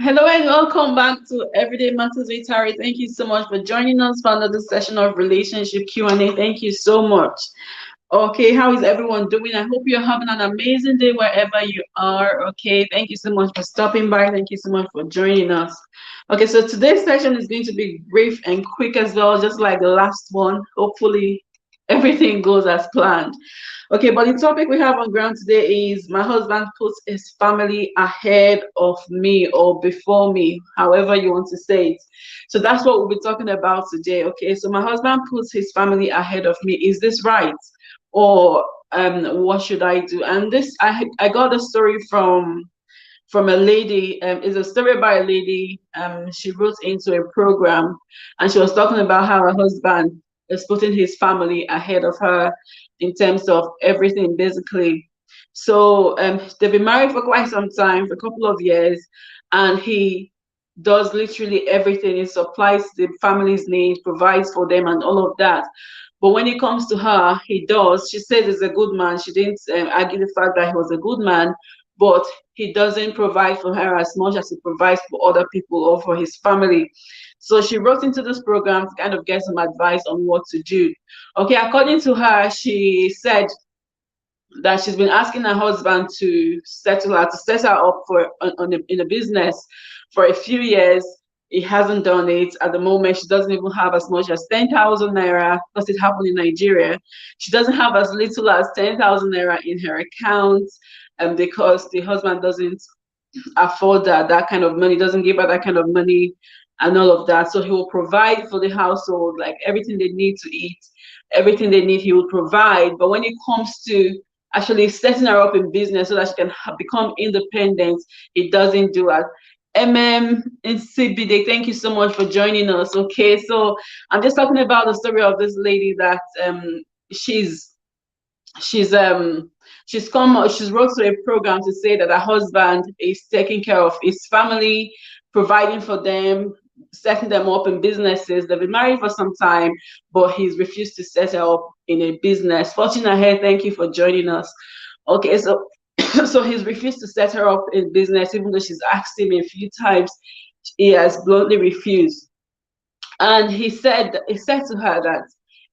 Hello and welcome back to Everyday Matters with Tari. Thank you so much for joining us for another session of relationship Q&A. Thank you so much. Okay, how is everyone doing? I hope you're having an amazing day wherever you are. Okay, thank you so much for stopping by. Thank you so much for joining us. Okay, so today's session is going to be brief and quick as well, just like the last one. Hopefully, everything goes as planned. Okay, but the topic we have on ground today is my husband puts his family ahead of me or before me, however you want to say it. So that's what we'll be talking about today. Okay, so my husband puts his family ahead of me. Is this right? Or what should I do? And this I got a story from a lady. It's a story by a lady. She wrote into a program, and she was talking about how her husband is putting his family ahead of her in terms of everything, basically. So they've been married for quite some time, for a couple of years, and he does literally everything. He supplies the family's needs, provides for them, and all of that. But when it comes to her, he does. She says he's a good man. She didn't argue the fact that he was a good man, but he doesn't provide for her as much as he provides for other people or for his family. So she wrote into this program to kind of get some advice on what to do. Okay, according to her, she said that she's been asking her husband to set her up in a business for a few years. He hasn't done it at the moment. She doesn't even have as much as 10,000 naira because it happened in Nigeria. She doesn't have as little as 10,000 naira in her account, and because the husband doesn't afford that kind of money, doesn't give her that kind of money, and all of that. So he will provide for the household, like everything they need to eat, everything they need, he will provide. But when it comes to actually setting her up in business so that she can become independent, he doesn't do it. And CBD, thank you so much for joining us. Okay, so I'm just talking about the story of this lady that she's she's um she's wrote to a program to say that her husband is taking care of his family, providing for them, setting them up in businesses. They've been married for some time, but he's refused to set her up in a business. Fortune ahead, thank you for joining us. Okay, so so he's refused to set her up in business, even though she's asked him a few times. He has bluntly refused. And he said to her that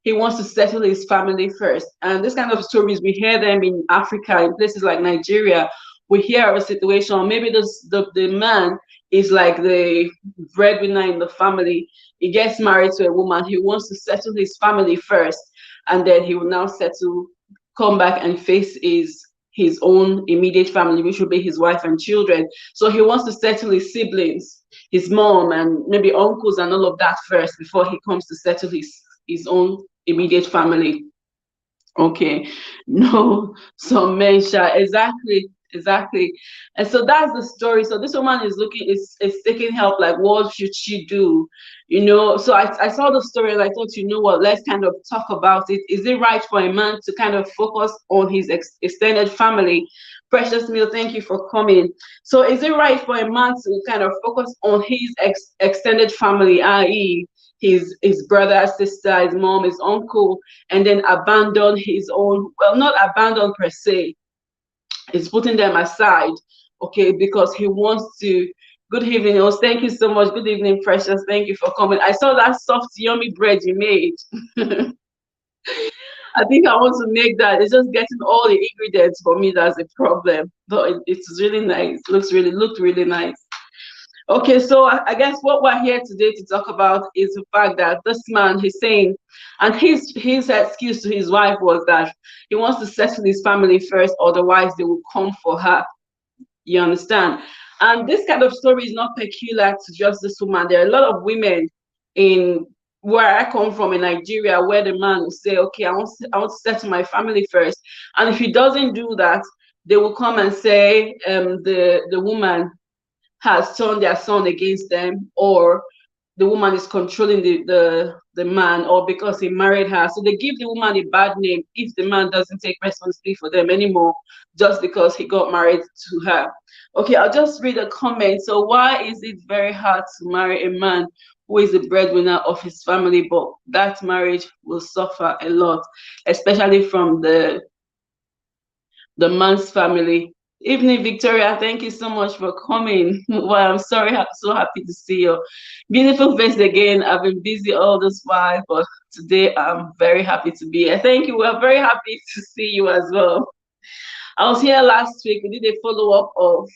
he wants to settle his family first. And this kind of stories, we hear them in Africa, in places like Nigeria. We hear of a situation, maybe the man is like the breadwinner in the family. He gets married to a woman. He wants to settle his family first, and then he will now come back and face his own immediate family, which will be his wife and children. So he wants to settle his siblings, his mom and maybe uncles and all of that first before he comes to settle his own immediate family. Okay, no, so Mensha, exactly. And so that's the story. So this woman is seeking help, like what should she do? So I saw the story and I thought, you know what, let's kind of talk about it. Is it right for a man to kind of focus on his extended family? Precious Meal, thank you for coming. So is it right for a man to kind of focus on his extended family, i.e., his brother, sister, his mom, his uncle, and then abandon his own, well, not abandon per se, he's putting them aside, okay, because he wants to. Good evening, oh, thank you so much. Good evening, Precious. Thank you for coming. I saw that soft, yummy bread you made. I think I want to make that. It's just getting all the ingredients for me that's a problem. But it's really nice. Looked really nice. Okay, so I guess what we're here today to talk about is the fact that this man, he's saying, and his excuse to his wife was that he wants to settle his family first, otherwise they will come for her. You understand? And this kind of story is not peculiar to just this woman. There are a lot of women in where I come from in Nigeria where the man will say, okay, I want to settle my family first. And if he doesn't do that, they will come and say the woman has turned their son against them, or the woman is controlling the man, or because he married her. So they give the woman a bad name if the man doesn't take responsibility for them anymore, just because he got married to her. Okay, I'll just read a comment. So why is it very hard to marry a man who is the breadwinner of his family, but that marriage will suffer a lot, especially from the man's family? Evening, Victoria. Thank you so much for coming. Well, I'm sorry, I'm so happy to see your beautiful face again. I've been busy all this while, but today I'm very happy to be here. Thank you. We're very happy to see you as well. I was here last week. We did a follow-up of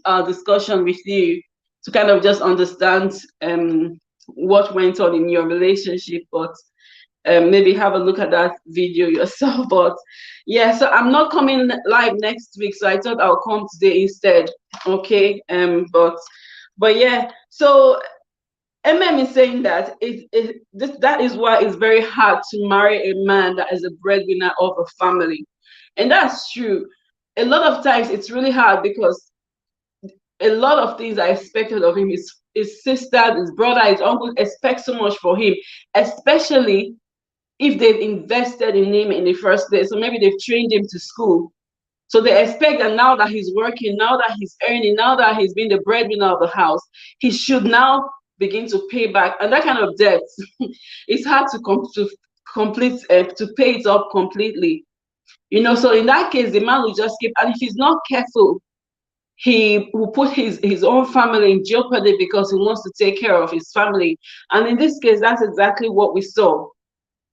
our discussion with you to kind of just understand what went on in your relationship, but maybe have a look at that video yourself. But yeah, so I'm not coming live next week, so I thought I'll come today instead. Okay. But yeah, so MM is saying that that is why it's very hard to marry a man that is a breadwinner of a family. And that's true. A lot of times it's really hard because a lot of things are expected of him. His sister, his brother, his uncle expect so much for him, especially if they've invested in him in the first place. So maybe they've trained him to school. So they expect that now that he's working, now that he's earning, now that he's been the breadwinner of the house, he should now begin to pay back. And that kind of debt, it's hard to complete to pay it up completely. So in that case, the man will just keep, and if he's not careful, he will put his own family in jeopardy because he wants to take care of his family. And in this case, that's exactly what we saw.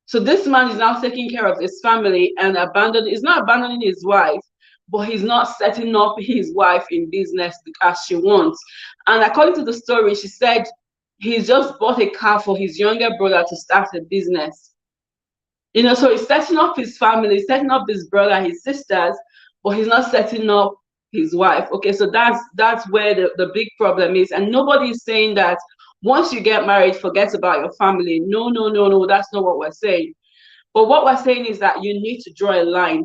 So this man is now taking care of his family and he's not abandoning his wife, but he's not setting up his wife in business as she wants. And according to the story, she said he's just bought a car for his younger brother to start a business. So he's setting up his family, setting up his brother, his sisters, but he's not setting up his wife. Okay, so that's where the big problem is. And nobody is saying that once you get married, forget about your family. No, no, no, no, that's not what we're saying. But what we're saying is that you need to draw a line.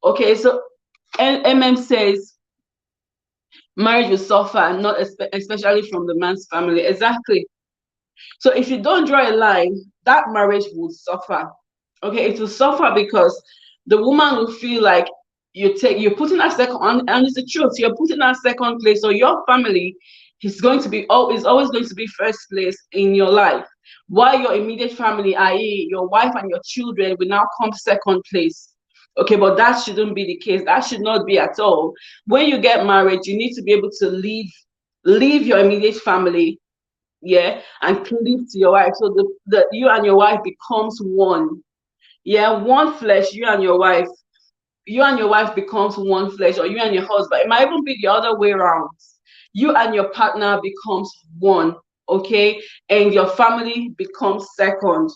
Okay, so MM says marriage will suffer, not especially from the man's family. Exactly. So if you don't draw a line, that marriage will suffer. Okay, it will suffer because the woman will feel like you're putting her second, and it's the truth, you're putting her second place. So your family is always going to be first place in your life, while your immediate family, i.e., your wife and your children, will now come second place. Okay, but that shouldn't be the case. That should not be at all. When you get married, you need to be able to leave your immediate family, yeah, and cleave to your wife. So the you and your wife becomes one. Yeah, one flesh, you and your wife. You and your wife becomes one flesh, or you and your husband. It might even be the other way around. You and your partner becomes one, okay? And your family becomes second.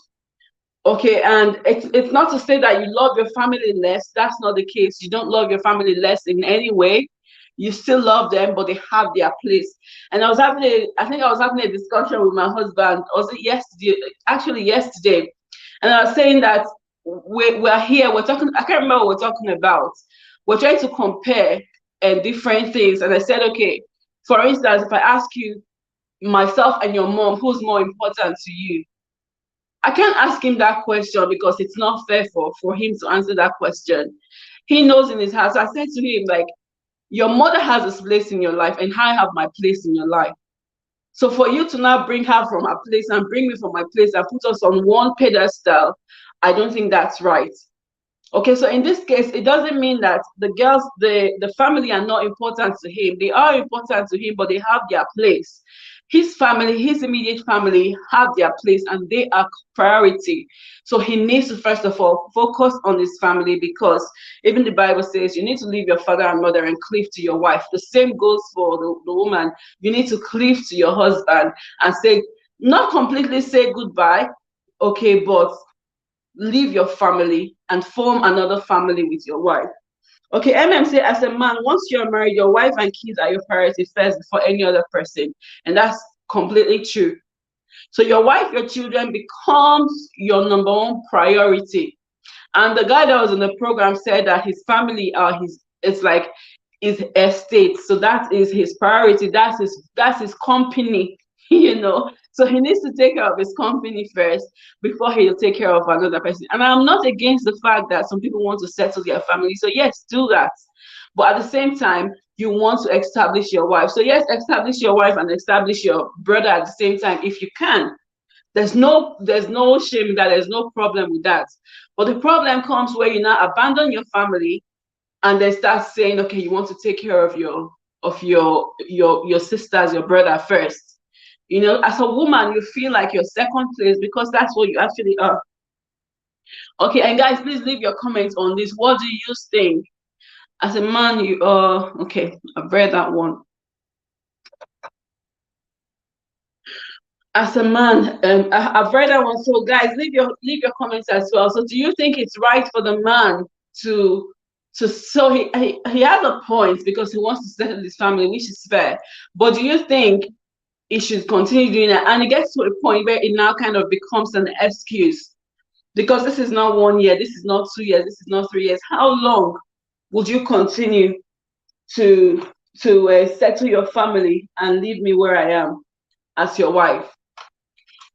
Okay, and it's not to say that you love your family less. That's not the case. You don't love your family less in any way. You still love them, but they have their place. And I think I was having a discussion with my husband. Was it yesterday? Actually, yesterday, and I was saying that we're here. We're talking. I can't remember what we're talking about. We're trying to compare different things, and I said, okay, for instance, if I ask you, myself and your mom, who's more important to you? I can't ask him that question because it's not fair for him to answer that question. He knows in his heart. So I said to him, like, your mother has this place in your life, and I have my place in your life. So for you to now bring her from her place and bring me from my place and put us on one pedestal, I don't think that's right. Okay, so in this case, it doesn't mean that the family are not important to him. They are important to him, but they have their place. His family, his immediate family have their place and they are priority. So he needs to, first of all, focus on his family, because even the Bible says you need to leave your father and mother and cleave to your wife. The same goes for the woman. You need to cleave to your husband and say, not completely say goodbye, okay, but leave your family and form another family with your wife. Okay, MM say, as a man, once you're married, your wife and kids are your priority first before any other person. And that's completely true. So your wife, your children becomes your number one priority. And the guy that was in the program said that his family are it's like his estate. So that is his priority. That's his company, So he needs to take care of his company first before he'll take care of another person. And I'm not against the fact that some people want to settle their family. So yes, do that. But at the same time, you want to establish your wife. So yes, establish your wife and establish your brother at the same time if you can. There's no shame in that. There's no problem with that. But the problem comes where you now abandon your family and then start saying, okay, you want to take care of your sisters, your brother first. You know, as a woman, you feel like you're second place because that's what you actually are. Okay, and guys, please leave your comments on this. What do you think? As a man, you okay, I've read that one. As a man, I've read that one. So guys, leave your comments as well. So do you think it's right for the man to so he has a point because he wants to settle his family, which is fair. But do you think he should continue doing that? And it gets to a point where it now kind of becomes an excuse because this is not 1 year, this is not 2 years, this is not 3 years. How long would you continue to settle your family and leave me where I am as your wife?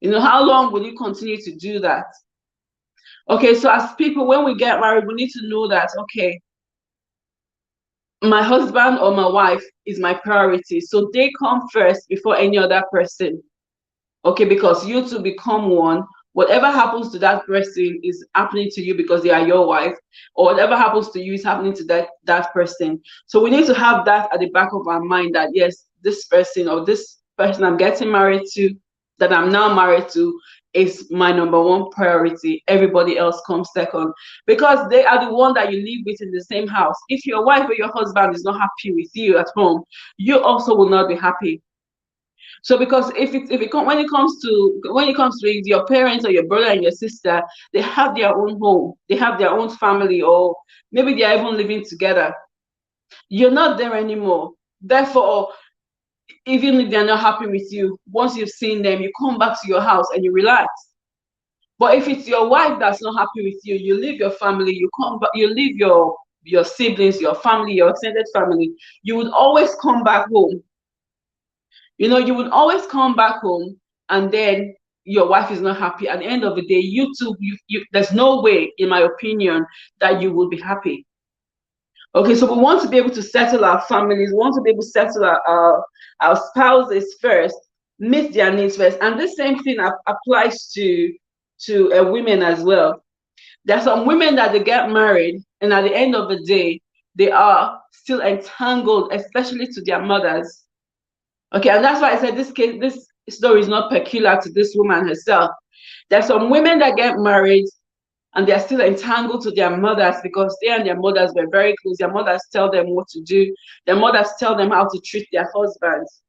You know, how long will you continue to do that? Okay, so as people, when we get married, we need to know that, okay, my husband or my wife is my priority. So they come first before any other person. Okay, because you two become one. Whatever happens to that person is happening to you because they are your wife, or whatever happens to you is happening to that person. So we need to have that at the back of our mind that yes, this person or this person I'm getting married to, that I'm now married to, is my number one priority. Everybody else comes second because they are the one that you live with in the same house. If your wife or your husband is not happy with you at home, you also will not be happy. So because when it comes to your parents or your brother and your sister, they have their own home, they have their own family, or maybe they are even living together. You're not there anymore. Therefore, even if they're not happy with you, once you've seen them, you come back to your house and you relax. But if it's your wife that's not happy with you, you leave your family, you come back, you leave your siblings, your family, your extended family, you would always come back home. You know, you would always come back home, and then your wife is not happy. At the end of the day, you two, there's no way, in my opinion, that you will be happy. Okay, so we want to be able to settle our families, we want to be able to settle our spouses first, meet their needs first. And this same thing applies to women as well. There are some women that they get married, and at the end of the day, they are still entangled, especially to their mothers. Okay, and that's why I said this story is not peculiar to this woman herself. There are some women that get married and they're still entangled to their mothers because they and their mothers were very close. Their mothers tell them what to do. Their mothers tell them how to treat their husbands.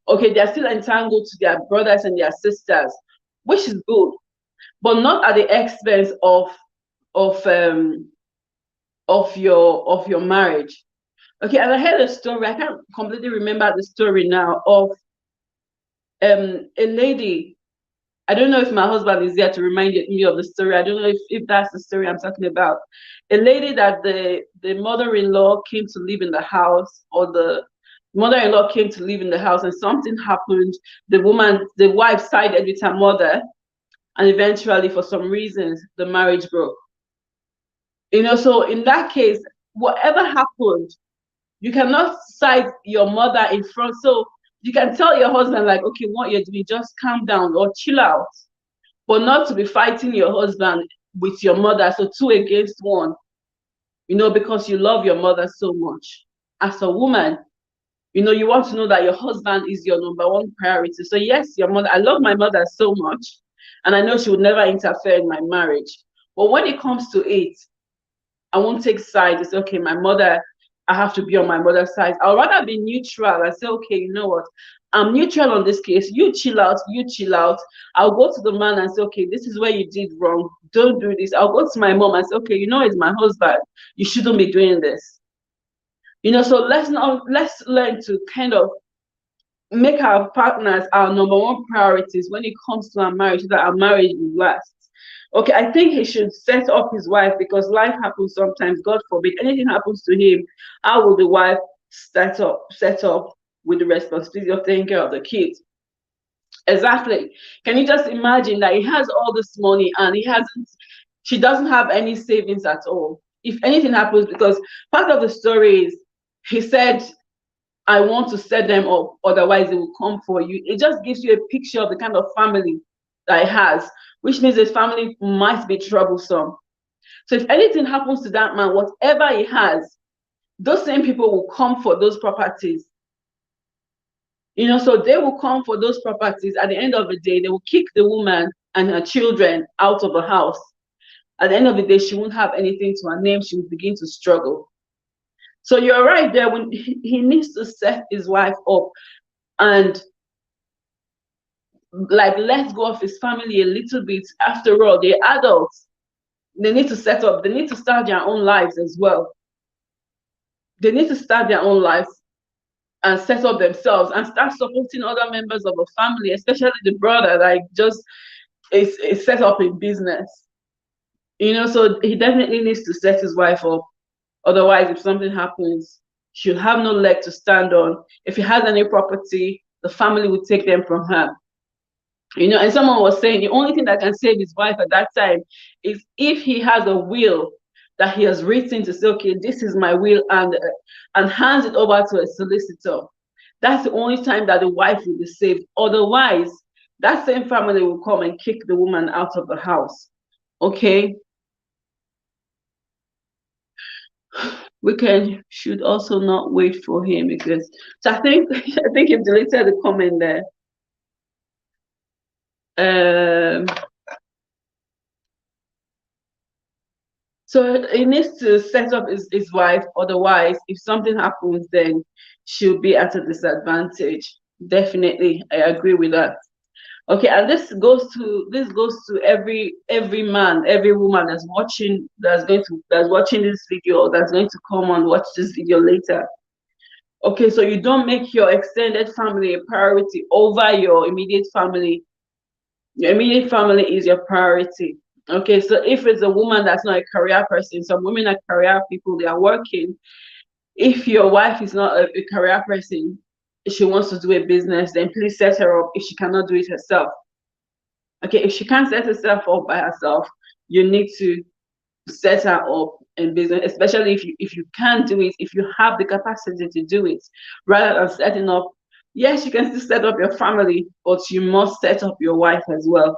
Okay, they're still entangled to their brothers and their sisters, which is good, but not at the expense of your marriage. Okay, and I heard a story, I can't completely remember the story now, of a lady. I don't know if my husband is there to remind me of the story. I don't know if that's the story I'm talking about. A lady that the mother-in-law came to live in the house, or the mother-in-law came to live in the house, and something happened. The wife sided with her mother, and eventually, for some reasons, the marriage broke. You know, so in that case, whatever happened, you cannot cite your mother in front. So you can tell your husband, like, okay, what you're doing, just calm down or chill out, but not to be fighting your husband with your mother. So 2 against 1, you know, because you love your mother so much. As a woman, you know, you want to know that your husband is your number one priority. So yes, your mother, I love my mother so much, and I know she would never interfere in my marriage. But when it comes to it, I won't take sides. It's okay, my mother, I have to be on my mother's side. I'd rather be neutral and say, okay, you know what? I'm neutral on this case. You chill out, you chill out. I'll go to the man and say, okay, this is where you did wrong. Don't do this. I'll go to my mom and say, okay, you know, it's my husband. You shouldn't be doing this. You know, so let's learn to kind of make our partners our number one priorities when it comes to our marriage, so that our marriage will last. Okay, I think he should set up his wife, because life happens sometimes. God forbid anything happens to him. How will the wife set up with the responsibility of taking care of the kids? Exactly. Can you just imagine that he has all this money and she doesn't have any savings at all? If anything happens, because part of the story is he said, I want to set them up, otherwise they will come for you. It just gives you a picture of the kind of family that he has, which means his family might be troublesome. So if anything happens to that man, whatever he has, those same people will come for those properties. So they will come for those properties. At the end of the day, they will kick the woman and her children out of the house. At the end of the day, she won't have anything to her name. She will begin to struggle. So you're right there. When he needs to set his wife up and like let go of his family a little bit. After all, they're adults. They need to set up. They need to start their own lives as well. They need to start their own lives and set up themselves and start supporting other members of a family, especially the brother that just is set up in business. So he definitely needs to set his wife up. Otherwise, if something happens, she'll have no leg to stand on. If he has any property, the family will take them from her. And someone was saying the only thing that can save his wife at that time is if he has a will that he has written to say, okay, this is my will, and hands it over to a solicitor. That's the only time that the wife will be saved. Otherwise, that same family will come and kick the woman out of the house. Okay? We should also not wait for him because I think you've deleted the comment there. So he needs to set up his wife. Otherwise, if something happens, then she'll be at a disadvantage. Definitely, I agree with that. Okay, and this goes to every man, every woman that's watching this video, or that's going to come and watch this video later. Okay, so you don't make your extended family a priority over your immediate family. Your immediate family is your priority. Okay, so if it's a woman that's not a career person, some women are career people, they are working. If your wife is not a career person, if she wants to do a business, then please set her up if she cannot do it herself. Okay, if she can't set herself up by herself, you need to set her up in business, especially if you can't do it, if you have the capacity to do it, rather than setting up. Yes, you can still set up your family, but you must set up your wife as well.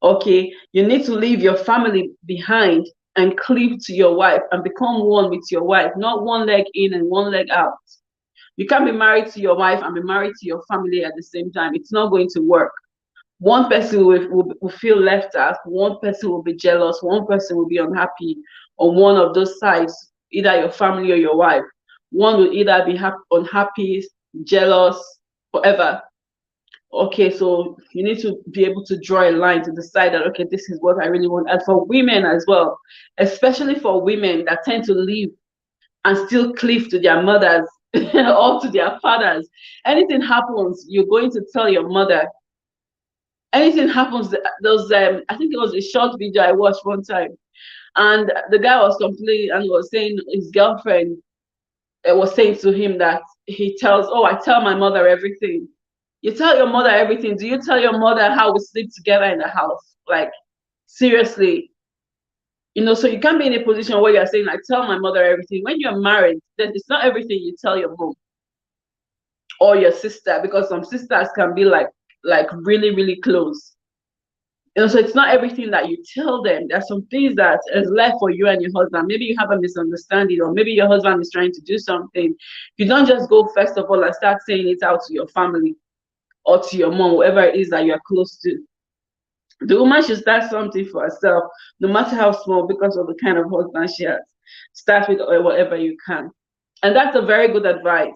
Okay, you need to leave your family behind and cleave to your wife and become one with your wife, not one leg in and one leg out. You can't be married to your wife and be married to your family at the same time. It's not going to work. One person will feel left out, one person will be jealous, one person will be unhappy on one of those sides, either your family or your wife. One will either be unhappy, jealous, whatever. Okay, so you need to be able to draw a line to decide that, okay, this is what I really want. And for women as well, especially for women that tend to live and still cleave to their mothers or to their fathers. Anything happens, you're going to tell your mother. Anything happens, I think it was a short video I watched one time, and the guy was complaining and was saying his girlfriend was saying to him that I tell my mother everything. You tell your mother everything. Do you tell your mother how we sleep together in the house? Like, seriously. So you can't be in a position where you're saying, I tell my mother everything. When you're married, then it's not everything you tell your mom or your sister, because some sisters can be like really, really close. So it's not everything that you tell them. There's some things that is left for you and your husband. Maybe you have a misunderstanding, or maybe your husband is trying to do something. You don't just go first of all and start saying it out to your family or to your mom, whoever it is that you're close to. The woman should start something for herself, no matter how small, because of the kind of husband she has. Start with whatever you can. And that's a very good advice.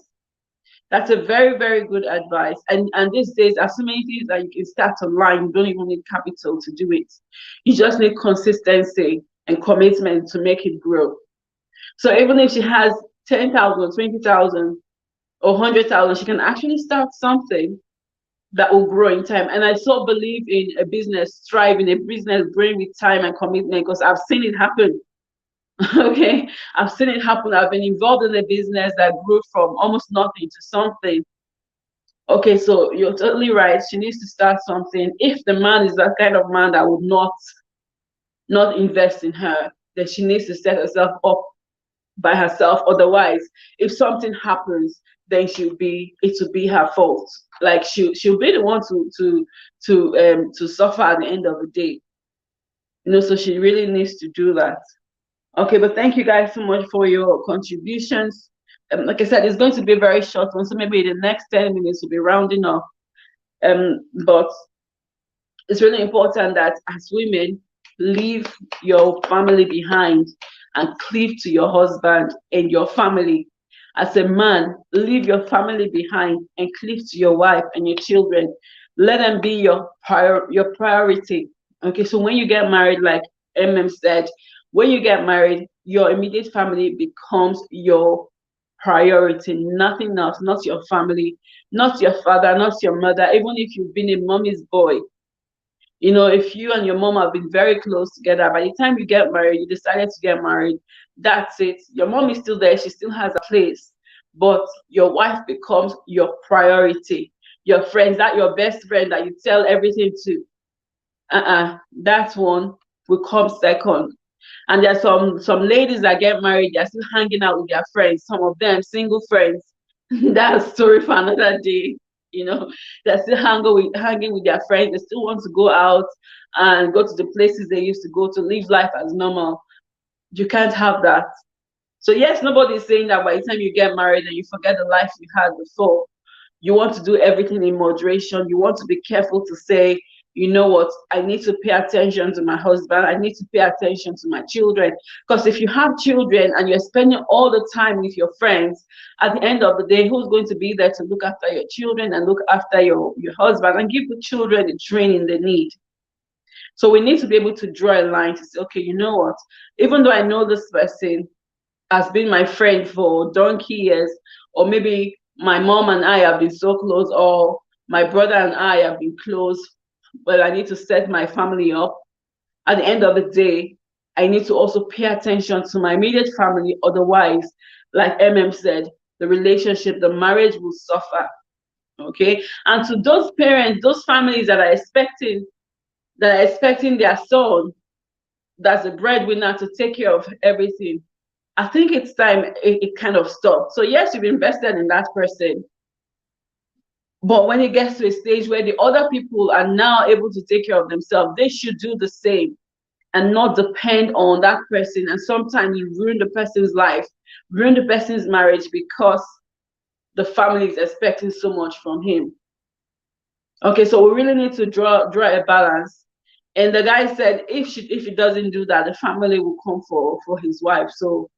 That's a very, very good advice. And these days, as so many things that you can start online, you don't even need capital to do it. You just need consistency and commitment to make it grow. So even if she has 10,000, 20,000, or 100,000, she can actually start something that will grow in time. And I so believe in a business thriving, a business growing with time and commitment, because I've seen it happen. Okay, I've seen it happen. I've been involved in a business that grew from almost nothing to something. Okay, so you're totally right. She needs to start something. If the man is that kind of man that would not invest in her, then she needs to set herself up by herself. Otherwise, if something happens, then it will be her fault. Like she'll be the one to suffer at the end of the day. So she really needs to do that. Okay, but thank you guys so much for your contributions. Like I said, it's going to be a very short one, so maybe the next 10 minutes will be rounding off. But it's really important that as women, leave your family behind and cleave to your husband and your family. As a man, leave your family behind and cleave to your wife and your children. Let them be your priority. Okay, so when you get married, like said, when you get married, your immediate family becomes your priority, nothing else, not your family, not your father, not your mother, even if you've been a mommy's boy. If you and your mom have been very close together, by the time you get married, you decided to get married, that's it. Your mom is still there, she still has a place, but your wife becomes your priority. Your friends, that your best friend that you tell everything to, that one will come second. And there's some ladies that get married, they're still hanging out with their friends, some of them single friends. That's a story for another day. They're still hanging with their friends. They still want to go out and go to the places they used to go to, live life as normal. You can't have that. So yes, nobody is saying that by the time you get married and you forget the life you had before. You want to do everything in moderation. You want to be careful to say, you know what, I need to pay attention to my husband. I need to pay attention to my children. Because if you have children and you're spending all the time with your friends, at the end of the day, who's going to be there to look after your children and look after your husband and give the children the training they need? So we need to be able to draw a line to say, okay, you know what, even though I know this person has been my friend for donkey years, or maybe my mom and I have been so close, or my brother and I have been close, but I need to set my family up. At the end of the day, I need to also pay attention to my immediate family. Otherwise, like said, the relationship, the marriage will suffer. Okay. And to those parents, those families that are expecting their son that's a breadwinner to take care of everything, I think it's time it kind of stopped. So yes, you've invested in that person, but when it gets to a stage where the other people are now able to take care of themselves, they should do the same and not depend on that person. And sometimes you ruin the person's life, ruin the person's marriage because the family is expecting so much from him. Okay, so we really need to draw a balance. And the guy said if he doesn't do that, the family will come for his wife. So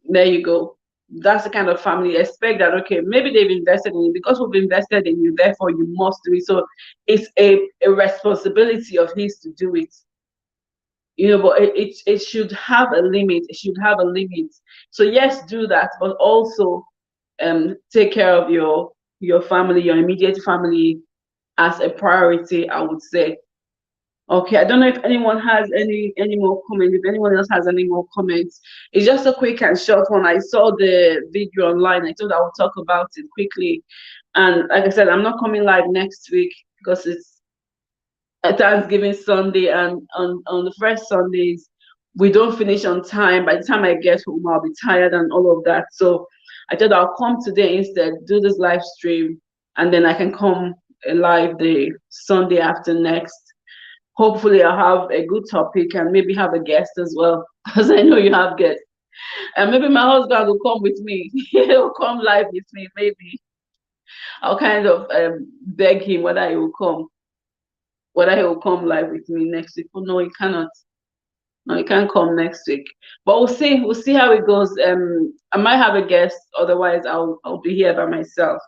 there you go. That's the kind of family expect that, okay, maybe they've invested in you because we've invested in you, therefore you must do it. So it's a responsibility of his to do it. But it should have a limit. It should have a limit. So yes, do that, but also take care of your family, your immediate family as a priority, I would say. Okay, I don't know if anyone has any more comments. If anyone else has any more comments, it's just a quick and short one. I saw the video online. I thought I would talk about it quickly. And like I said, I'm not coming live next week because it's a Thanksgiving Sunday, and on the first Sundays we don't finish on time. By the time I get home, I'll be tired and all of that. So I thought I'll come today instead, do this live stream, and then I can come live the Sunday after next. Hopefully I'll have a good topic and maybe have a guest as well, because I know you have guests. And maybe my husband will come with me. He'll come live with me, maybe. I'll kind of beg him whether he will come live with me next week. Oh, no, he cannot. No, he can't come next week. But we'll see. We'll see how it goes. I might have a guest. Otherwise, I'll be here by myself.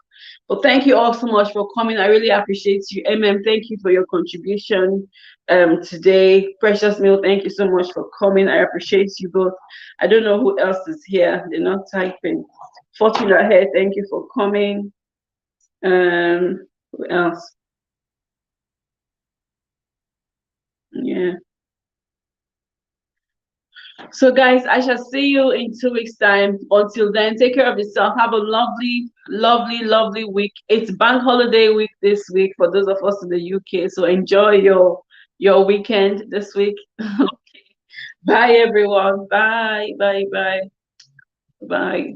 But thank you all so much for coming. I really appreciate you. Thank you for your contribution today. Precious Meal, thank you so much for coming. I appreciate you both. I don't know who else is here. They're not typing. Fortuna Hair, thank you for coming. Who else? Yeah. So guys, I shall see you in 2 weeks time. Until then, take care of yourself. Have a lovely, lovely, lovely week. It's bank holiday week this week for those of us in the UK. So enjoy your weekend this week. Okay. Bye everyone. Bye, bye, bye, bye.